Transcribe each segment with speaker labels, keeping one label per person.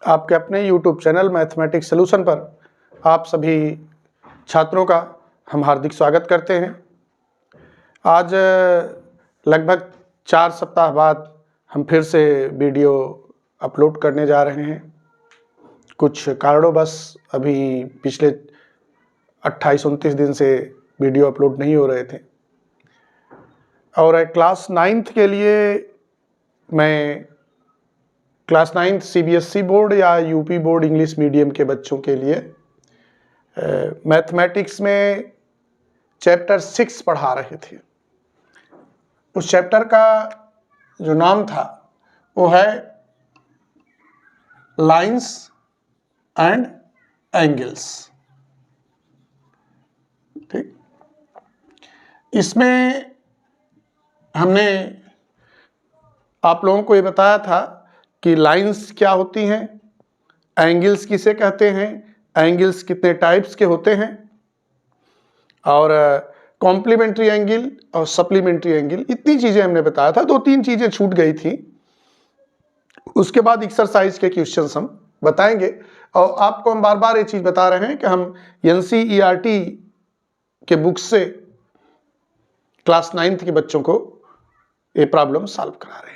Speaker 1: आपके अपने YouTube channel mathematics solution पर आप सभी छात्रों का हम हार्दिक स्वागत करते हैं। आज लगभग 4 सप्ताह बाद हम फिर से वीडियो अपलोड करने जा रहे हैं। कुछ कारणों अभी पिछले 28-29 दिन से वीडियो अपलोड नहीं हो रहे थे और क्लास 9th के लिए मैं क्लास 9th CBSE बोर्ड या यूपी बोर्ड इंग्लिश मीडियम के बच्चों के लिए मैथमेटिक्स में चैप्टर 6 पढ़ा रहे थे। उस चैप्टर का जो नाम था वो है लाइंस एंड एंगल्स। ठीक, इसमें हमने आप लोगों को ये बताया था कि लाइंस क्या होती हैं, एंगल्स किसे कहते हैं, एंगल्स कितने टाइप्स के होते हैं और कॉम्प्लीमेंट्री एंगल और सप्लीमेंट्री एंगल, इतनी चीजें हमने बताया था। 2-3 चीजें छूट गई थी। उसके बाद एक्सरसाइज के क्वेश्चंस हम बताएंगे और आपको हम बार बार ये चीज बता रहे हैं कि हम NCERT के बुक से क्लास 9th के बच्चों को ये प्रॉब्लम सॉल्व करा रहे हैं।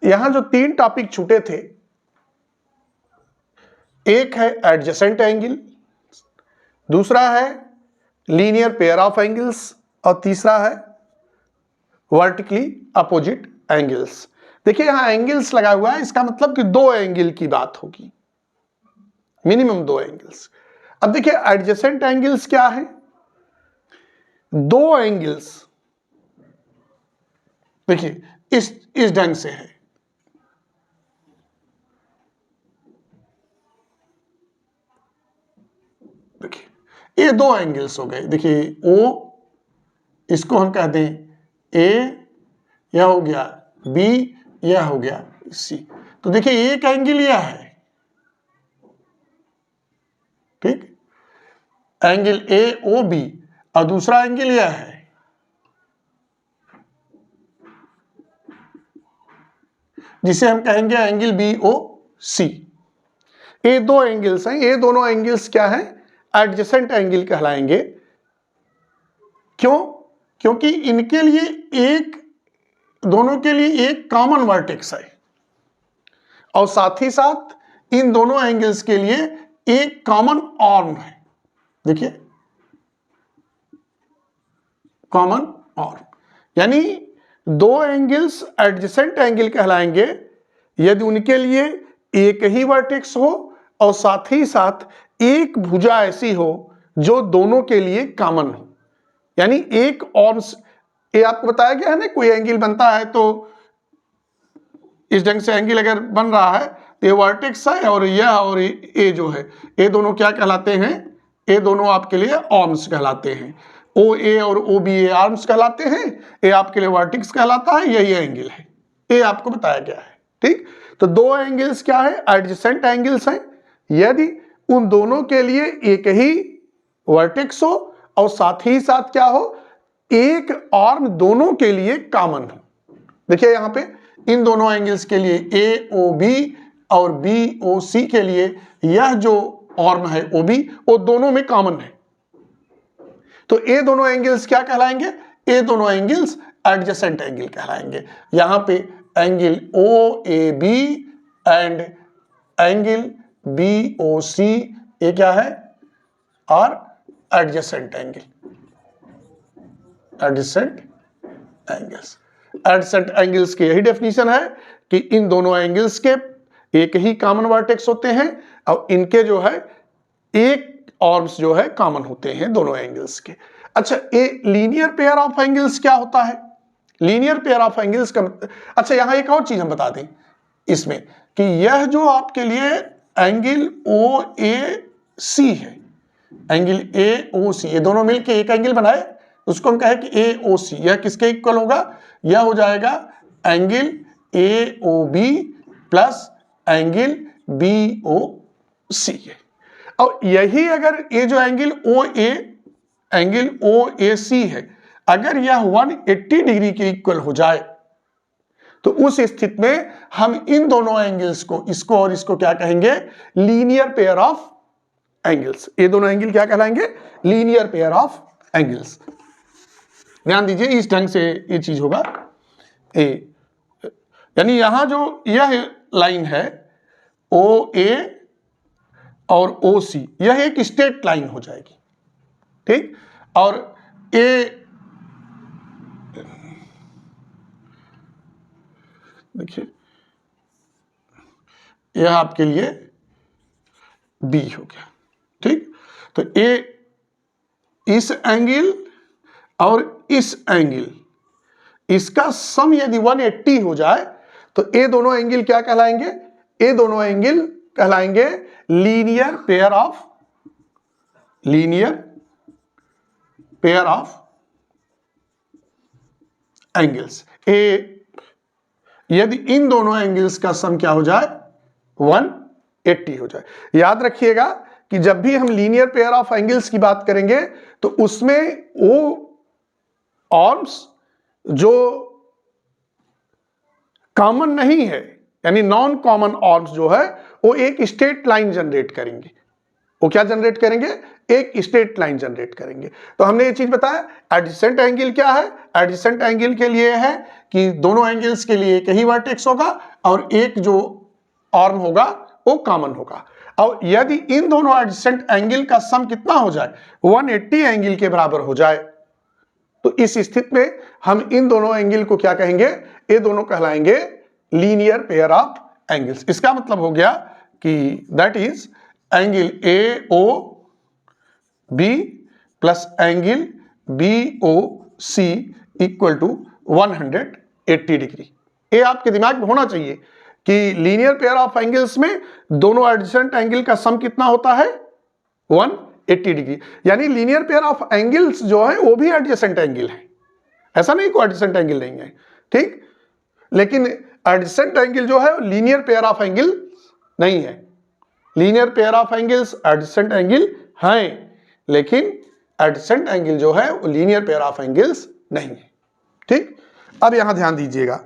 Speaker 1: यहां जो 3 टॉपिक छूटे थे, एक है एडजेसेंट एंगल, दूसरा है लीनियर पेयर ऑफ एंगल्स और तीसरा है वर्टिकली अपोजिट एंगल्स। देखिए यहां एंगल्स लगा हुआ है, इसका मतलब कि 2 एंगल की बात होगी, मिनिमम 2 एंगल्स। अब देखिए एडजेसेंट एंगल्स क्या है, 2 एंगल्स देखिए इस ढंग से है। देखिए ये 2 एंगल्स हो गए। देखिए O, इसको हम कह दें A, यह हो गया B, यह हो गया C। तो देखिए एक एंगल यह है, ठीक, एंगल AOB, और दूसरा एंगल यह है। जिसे हम कहेंगे एंगल BOC। ये 2 एंगल्स हैं। ये दोनों एंगल्स क्या हैं, एडजेसेंट एंगल कहलाएंगे। क्यों? क्योंकि इनके लिए दोनों के लिए एक कॉमन वर्टेक्स है और साथ ही साथ इन दोनों एंगल्स के लिए एक कॉमन आर्म है। देखिए कॉमन आर्म, यानी 2 एंगल्स एडजेसेंट एंगल कहलाएंगे यदि उनके लिए एक ही वर्टेक्स हो और साथ ही साथ एक भुजा ऐसी हो जो दोनों के लिए कॉमन हो। यानी एक आर्म्स, ये आपको बताया गया है ना, कोई एंगल बनता है तो इस ढंग से एंगल अगर बन रहा है तो ये वर्टेक्स है और यह और ये जो है, ये दोनों क्या कहलाते हैं, ये दोनों आपके लिए आर्म्स कहलाते हैं। OA और OBA आर्म्स कहलाते हैं, ये आपके लिए वर्टेक्स कहलाता है, यही एंगल है, ये आपको बताया गया है। ठीक, तो 2 एंगल्स क्या है, एडजेसेंट एंगल्स हैं यदि उन दोनों के लिए एक ही वर्टेक्स हो और साथ ही साथ क्या हो, एक आर्म दोनों के लिए कॉमन हो। देखिए यहां पे इन दोनों एंगल्स के लिए AOB और BOC के लिए यह जो आर्म है OB वो दोनों में कॉमन है। तो ये दोनों एंगल्स क्या कहलाएंगे, ये दोनों एंगल्स एडजेसेंट एंगल कहलाएंगे। यहां पे angle OAB and angle BOC ये क्या है, और adjacent angle, adjacent angles. Adjacent angles की यही डेफिनेशन है कि इन दोनों एंगल्स के एक ही कॉमन वर्टेक्स होते हैं और इनके जो है एक आर्म्स जो है कॉमन होते हैं दोनों एंगल्स के। अच्छा, ये लीनियर पेयर ऑफ एंगल्स क्या होता है, लीनियर पेयर ऑफ एंगल्स का अच्छा यहां एक और चीज हम बता दें इसमें कि यह जो आपके लिए एंगल OAC है, एंगल AOC, ये दोनों मिलकर एक एंगल बनाए, उसको हम कहें कि AOC। यह किसके इक्वल होगा, यह हो जाएगा angle AOB plus angle BOC है। और यही अगर ये जो एंगल OAC है, अगर यह 180 डिग्री के इक्वल हो जाए तो उस स्थिति में हम इन दोनों एंगल्स को, इसको और इसको क्या कहेंगे? Linear pair of angles. ये दोनों एंगल क्या कहलाएंगे? Linear pair of angles. ध्यान दीजिए, इस ढंग से ये चीज होगा। ए यानी यहां जो यह लाइन है ओ ए और ओ सी, यह एक स्ट्रेट लाइन हो जाएगी, ठीक। और ए देखिए यह आपके लिए बी हो गया, ठीक। तो ए इस एंगल और इस एंगल, इसका सम यदि 180 हो जाए तो ये दोनों एंगल क्या कहलाएंगे? ये दोनों एंगल कहलाएंगे लीनियर पेयर ऑफ एंगल्स। यदि इन दोनों एंगल्स का सम क्या हो जाए? 180 हो जाए। याद रखिएगा कि जब भी हम लीनियर पेयर ऑफ एंगल्स की बात करेंगे तो उसमें वो आर्म्स जो कॉमन नहीं है, यानी नॉन कॉमन आर्म्स जो है, वो एक स्ट्रेट लाइन जनरेट करेंगे। वो क्या जनरेट करेंगे? एक स्ट्रेट लाइन जनरेट करेंगे। तो हमने ये चीज बताया। एडजेसेंट एंगल क्या है? एडजेसेंट एंगल के लिए है कि दोनों एंगल्स के लिए एक ही वर्टेक्स होगा और एक जो आर्म होगा वो कॉमन होगा। और यदि इन दोनों एडजेसेंट एंगल का सम कितना हो जाए? 180 एंगल के बराबर हो जाए, तो इस स्थिति में हम इन दोनों एंगल को क्या कहेंगे? ये दोनों कहलाएंगे लीनियर पेयर ऑफ एंगल्स। इसका मतलब हो गया कि that is angle A O B plus angle B O C equal to 180 degree. ये आपके दिमाग में होना चाहिए कि लीनियर पेयर ऑफ एंगल्स में दोनों एडजेसेंट एंगल का सम कितना होता है? 180 डिग्री। यानी लीनियर पेयर ऑफ एंगल्स जो है वो भी एडजेसेंट एंगल है, ऐसा नहीं कोई एडजेसेंट एंगल नहीं है, ठीक। लेकिन एडजेसेंट एंगल जो है लीनियर पेयर ऑफ एंगल नहीं है। Linear pair of angles adjacent angle हैं, लेकिन एडजेसेंट एंगल जो है वो लीनियर पेयर ऑफ एंगल्स नहीं है, ठीक। अब यहां ध्यान दीजिएगा,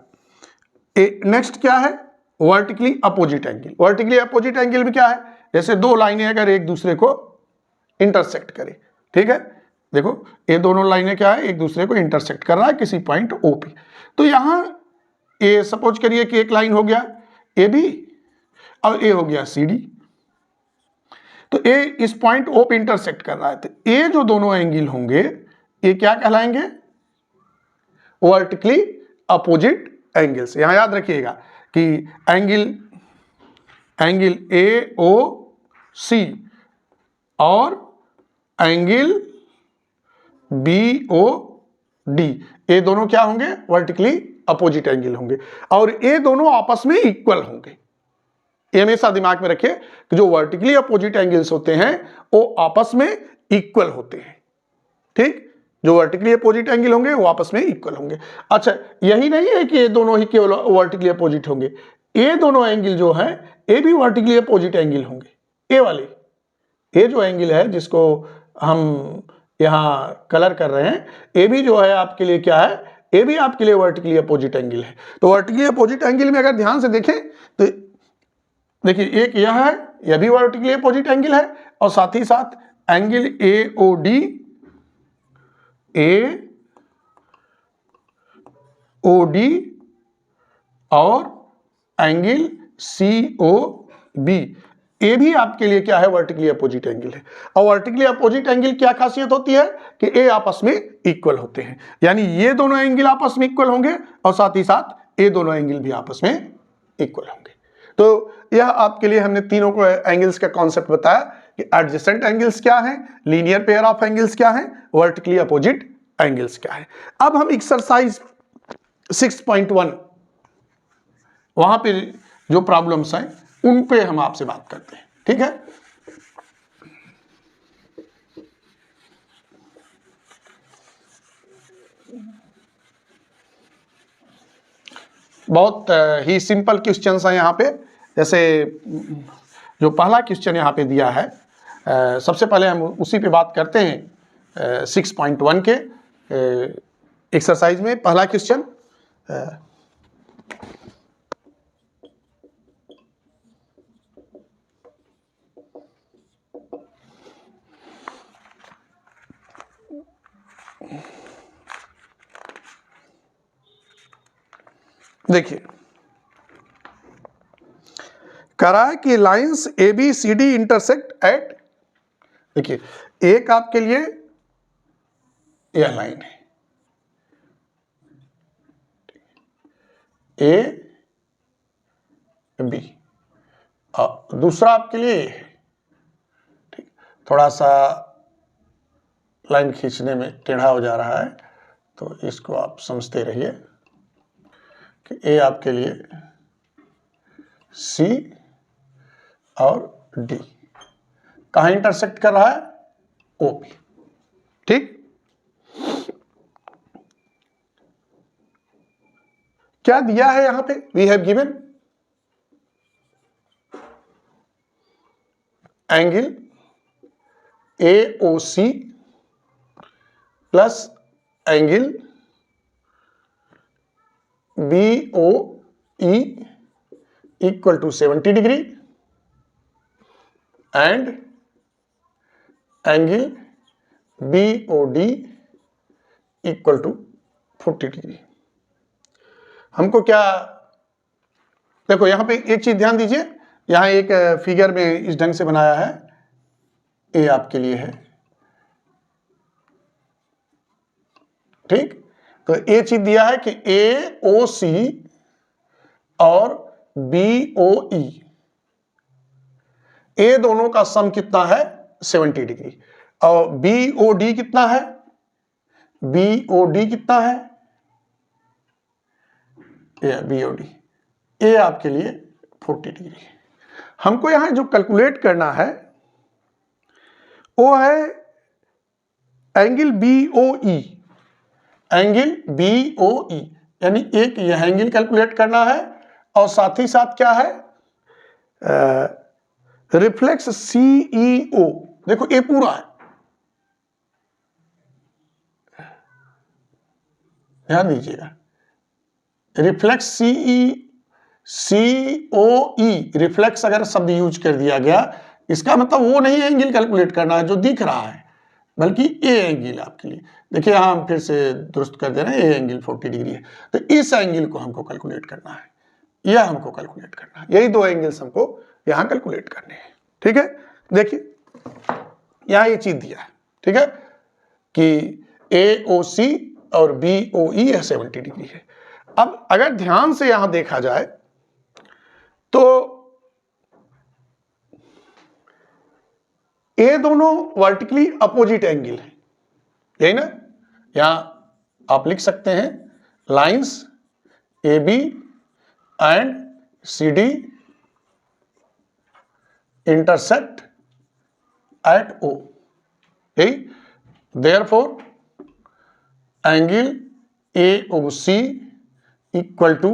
Speaker 1: नेक्स्ट क्या है? Vertically opposite angle. Vertically opposite angle में क्या है? जैसे दो लाइनें अगर एक दूसरे को इंटरसेक्ट करें, ठीक है। देखो ये दोनों लाइनें क्या है? एक दूसरे को इंटरसेक्ट कर रहा है किसी पॉइंट ओ पे। तो यहां ये सपोज करिए कि एक लाइन हो गया ए बी और ए हो गया सी डी। तो ए इस पॉइंट ओ पे इंटरसेक्ट कर रहा है, तो ये जो दोनों एंगल होंगे ये क्या कहलाएंगे? Vertically opposite angles. यहां याद रखिएगा कि एंगल ए ओ सी और एंगल बी ओ डी, ये दोनों क्या होंगे? वर्टिकली अपोजिट एंगल होंगे और ये दोनों आपस में इक्वल होंगे। ये हमेशा दिमाग में रखिए कि जो वर्टिकली अपोजिट एंगल्स होते हैं वो आपस में इक्वल होते हैं, ठीक। जो वर्टिकली अपोजिट एंगल होंगे वो आपस में इक्वल होंगे। अच्छा, यही नहीं है कि ये दोनों ही केवल वर्टिकली अपोजिट होंगे, ये दोनों एंगल जो है ये भी वर्टिकली अपोजिट एंगल होंगे। ये वाले, ये जो एंगल है जिसको हम यहाँ कलर कर रहे हैं, ये भी जो है आपके लिए क्या है? ये भी आपके लिए वर्टिकली अपोजिट एंगल है। तो वर्टिकली अपोजिट एंगल में अगर ध्यान से देखें तो देखिए एक यह है, यह भी वर्टिकली अपोजिट एंगल है और साथ ही साथ एंगल ए ओ डी और एंगल सी ओ बी, ये भी आपके लिए क्या है? वर्टिकली अपोजिट एंगल है। और वर्टिकली अपोजिट एंगल क्या खासियत होती है कि ये आपस में इक्वल होते हैं, यानी ये दोनों एंगल आपस में इक्वल होंगे और साथ ही साथ ये दोनों एंगल भी आपस में इक्वल होंगे। तो यह आपके लिए हमने तीनों को एंगल्स का कॉन्सेप्ट बताया कि एडजेसेंट एंगल्स क्या है, लीनियर पेयर ऑफ एंगल्स क्या है, वर्टिकली अपोजिट एंगल्स क्या है। अब हम एक्सरसाइज 6.1 वहां पे जो प्रॉब्लम्स हैं उन पे हम आपसे बात करते हैं, ठीक है। बहुत ही सिंपल क्वेश्चंस हैं यहाँ पे। जैसे जो पहला क्वेश्चन यहाँ पे दिया है, सबसे पहले हम उसी पे बात करते हैं। 6.1 के एक्सरसाइज में पहला क्वेश्चन, देखिए कह रहा है कि lines A B C D intersect at, देखिए एक आपके लिए यह लाइन है ए बी और दूसरा आपके लिए ए है। ठीक, थोड़ा सा लाइन खींचने में टेढ़ा हो जा रहा है तो इसको आप समझते रहिए कि ए आपके लिए सी और डी कहाँ इंटरसेक्ट कर रहा है, ओ पी। ठीक, क्या दिया है यहां पे, we have given angle A O C plus angle B O E equal to 70 degree and angle B O D equal to 40 degree. हमको क्या, देखो यहां पे एक चीज ध्यान दीजिए, यहां एक फिगर में इस ढंग से बनाया है, ए आपके लिए है। ठीक, तो ए चीज दिया है कि ए ओ सी और बी ओ ई, ए दोनों का सम कितना है 70 डिग्री और बी ओ डी कितना है, बी ओ डी कितना है, बी ओ डी ए आपके लिए 40 डिग्री। हमको यहां जो कैलकुलेट करना है वो है एंगल बी ओ ई, एंगल बी ओ ई, यानी एक यह एंगल कैलकुलेट करना है और साथ ही साथ क्या है रिफ्लेक्स सीईओ, देखो ए पूरा है, ध्यान दीजिएगा, रिफ्लेक्स सीओई, रिफ्लेक्स अगर शब्द यूज कर दिया गया इसका मतलब वो नहीं एंगल कैलकुलेट करना है जो दिख रहा है, बल्कि ए एंगल आपके लिए। देखिए यहां हम फिर से दुरुस्त कर दे रहे हैं, ए एंगल 40 डिग्री है, तो इस एंगल को हमको कैलकुलेट करना है, यह हमको कैलकुलेट करना है, यही दो एंगल्स हमको यहां कैलकुलेट करने हैं। ठीक है, देखिए यहां ये चीज दिया है, ठीक है, कि ए ओ सी और बी ओ ई 70 डिग्री है। अब अगर ध्यान से यहां देखा जाए तो ये दोनों वर्टिकली अपोजिट एंगल है, यही ना, यहां आप लिख सकते हैं lines A B and C D intersect at O, यही, therefore angle A O C equal to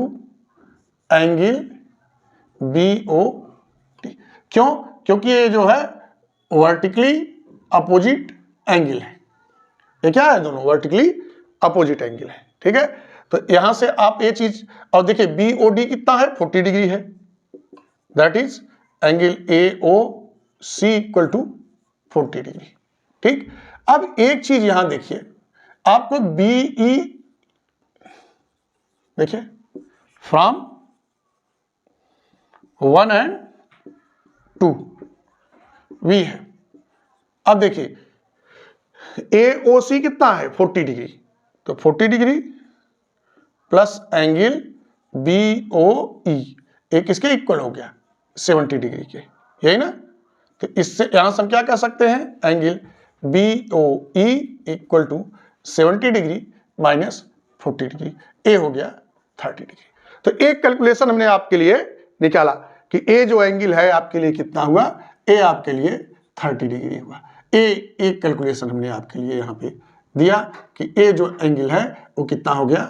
Speaker 1: angle B O T. क्यों, क्योंकि ये जो है वर्टिकली अपोजिट एंगल है, ये क्या है, दोनों वर्टिकली अपोजिट एंगल है। ठीक है, तो यहां से आप ये चीज, और देखिए बी ओ डी कितना है 40 डिग्री है, that is angle A O C equal to 40 degree. ठीक, अब एक चीज यहां देखिए, आपको बीई, देखिए फ्रॉम 1 एंड 2 वी है। अब देखिए ए ओ सी कितना है 40 डिग्री, तो 40 degree plus angle B O E, एक इसके इक्वल हो गया 70 डिग्री के, यही ना, तो इससे यहां से हम क्या कह सकते हैं, angle B O E equal to 70 degree minus 40 degree, ए हो गया 30 डिग्री। तो एक कैलकुलेशन हमने आपके लिए निकाला कि ए जो एंगल है आपके लिए कितना हुआ, ए आपके लिए 30 डिग्री हुआ। एक कैलकुलेशन हमने आपके लिए यहां पे दिया कि ए जो एंगल है वो कितना हो गया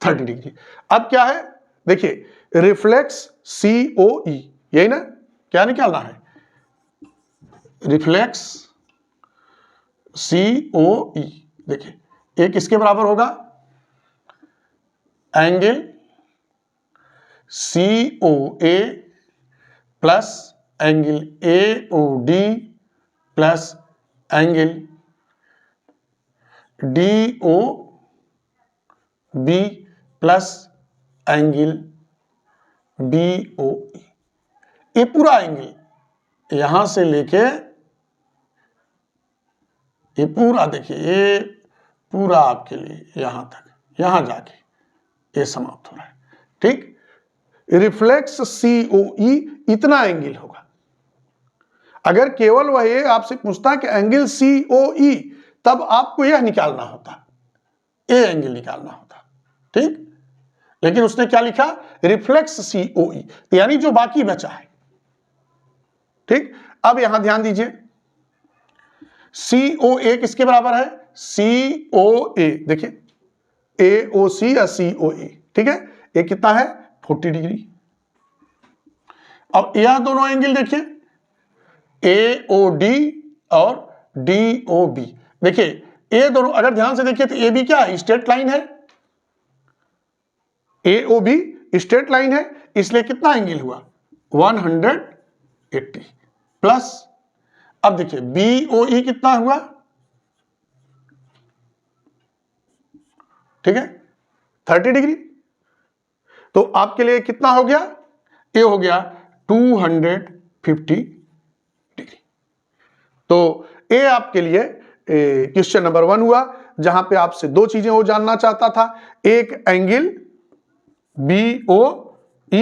Speaker 1: 30 डिग्री। अब क्या है, देखिए रिफ्लेक्स सी ओ ई, यही ना, क्या निकालना है, रिफ्लेक्स सी ओ ई, देखिए एक इसके बराबर होगा angle C O A plus angle A O D plus angle D O B plus angle BOE। ये पूरा एंगल यहां से लेके ये पूरा देखिए, ये पूरा आपके लिए यहां तक, यहां जाके ये समाप्त हो रहा है। ठीक, रिफ्लेक्स COE इतना एंगल होगा। अगर केवल वह ये आपसे पूछता कि एंगल COE, तब आपको यह निकालना होता, ये एंगल निकालना होता। ठीक, लेकिन उसने क्या लिखा, रिफ्लेक्स COE, यानी जो बाकी बचा है। ठीक, अब यहां ध्यान दीजिए, COA किसके बराबर है, COA देखिए, AOC या COA। ठीक है, ये कितना है 40 डिग्री। अब यह दोनों एंगल देखिए, AOD और DOB। देखिए ये दोनों अगर ध्यान से देखिए तो AB क्या है, स्ट्रेट लाइन है, AOB स्ट्रेट लाइन है, इसलिए कितना एंगल हुआ 180 प्लस। अब देखिए BOE कितना हुआ, ठीक है 30 डिग्री। तो आपके लिए कितना हो गया, ये हो गया 250 डिग्री। तो ये आपके लिए क्वेश्चन नंबर 1 हुआ, जहां पे आपसे दो चीजें वो जानना चाहता था, एक एंगल BOE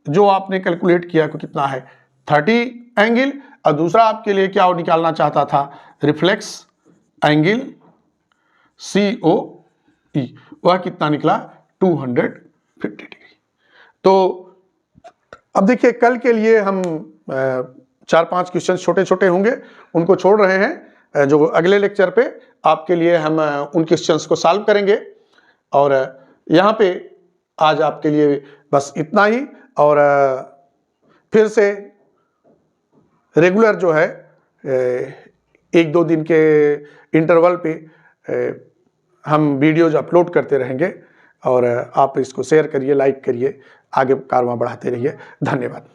Speaker 1: जो आपने कैलकुलेट किया कि कितना है 30 एंगल, और दूसरा आपके लिए क्या वो निकालना चाहता था, रिफ्लेक्स एंगल COE, वह कितना निकला 250 डिग्री। तो अब देखिए कल के लिए हम 4-5 क्वेश्चन छोटे छोटे होंगे, उनको छोड़ रहे हैं, जो अगले लेक्चर पे आपके लिए हम उन क्वेश्चंस को सॉल्व करेंगे। और यहाँ पे आज आपके लिए बस इतना ही, और फिर से रेगुलर जो है 1-2 दिन के इंटरवल पे हम वीडियोज अपलोड करते रहेंगे, और आप इसको शेयर करिए, लाइक करिए, आगे कारवां बढ़ाते रहिए। धन्यवाद।